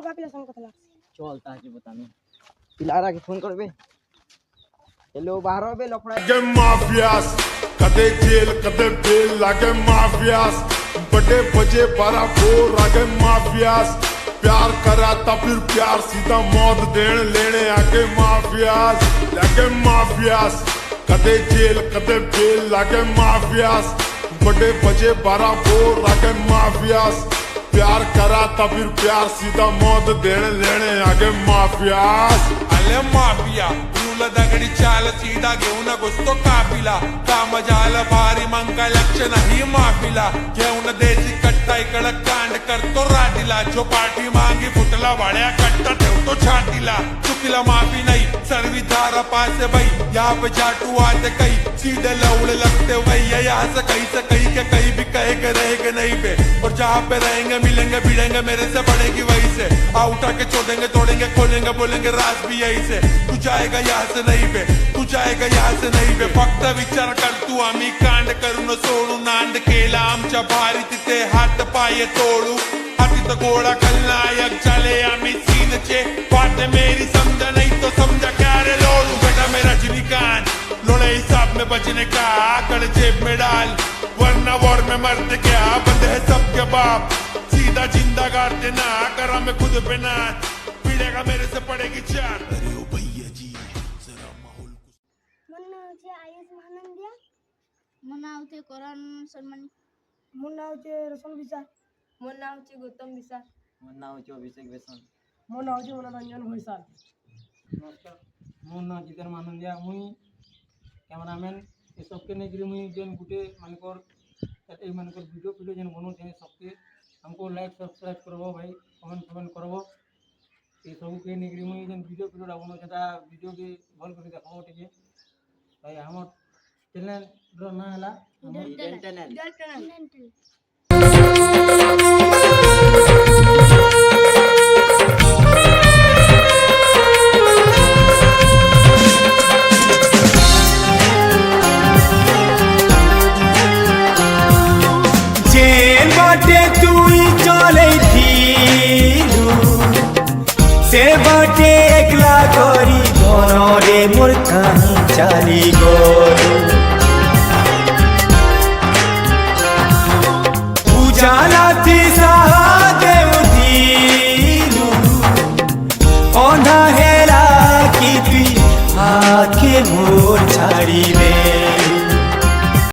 কাপিলা সঙ্গে কথা লাগছে চল তাকে बताने पिलारा के फोन करबे हेलो बाहर होबे लफड़ा लागे माफियास कदे जेल कदे बेल लागे माफियास बड़े बजे बारा बोर लागे माफियास प्यार करा था फिर प्यार सीधा मौत देने लेने आगे माफियास लागे माफियास कदे जेल कदे बेल लागे माफियास बड़े बजे बारा बोर लागे माफियास प्यार करा था फिर प्यार सीधा मौत देने लेने आगे माफियास अले माफिया तुला दगडी चाल सीधा घेऊन घुसतो कापिला काम झालं भारी मग काय लक्ष नाही माफिला घेऊन देशी कट्टा इकडं कांड करतो राटीला जो पाठी मागे फुटला वाड्या कट्टा ठेवतो छातीला चुकीला माफी नाही सर्वी धारा पासे भाई यहाँ पे जाटू आते कई सीधे लौड़े लगते भैया यहाँ से कहीं के कहीं भी कहेंगे रहेंगे नहीं पे और जहाँ पे रहेंगे मिलेंगे भिड़ेंगे मेरे से बढ़ेगी वही से आ उठा के छोड़ेंगे तोड़ेंगे खोलेंगे बोलेंगे राज भी यही से तू जाएगा यहाँ से नहीं पे तू जाएगा यहाँ से नहीं पे फक्त विचार कर तू आम्ही कांड करून सोडू नांद केला आमच्या भारी तिथे हात पाय तोडू हातीत गोळा खलनायक झाले आम्ही सीनचे बात मेरी समझा नहीं तो समझा क्या रे लोडू बेटा मेरा रजनीकांत लोड़े हिसाब में बचने का आकड़ जेब में डाल वरना वॉर में मरते क्या बंदे है सबके बाप सीधा जिंदा गाड़ते ना करा मैं खुद पे ना पीड़ेगा मेरे से पड़ेगी चार अरे ओ भैया जी जरा माहौल मुन्ना होचे आयुष महानंदिया मुन्ना होते कोरन सलमानी मुन्ना होचे रसन विचार मुन्ना होचे गौतम विशाल मुन्ना होचे अभिषेक बेसन मुन्ना होचे मनोरंजन भोईसाल नमस्कार मो ना जितेन महानंदिया मुई कैमरामैन ये सबके नेगरी मुई जेन गुटे मानकर ए मानकर वीडियो जेन बनो थे सबके हमको लाइक सब्सक्राइब करबो भाई कमेंट करबो ये सब के नेगरी मुई जेन वीडियो बनो सेटा वीडियो के भल कर देखबो टिके भाई हमर चैनल रो ना हला चैनल से बाटे एकला करी घरे मोर कहीं चली गलु उजाला थी सादेव दिलु अंधा हेला की तुई आखे मोर छाड़ी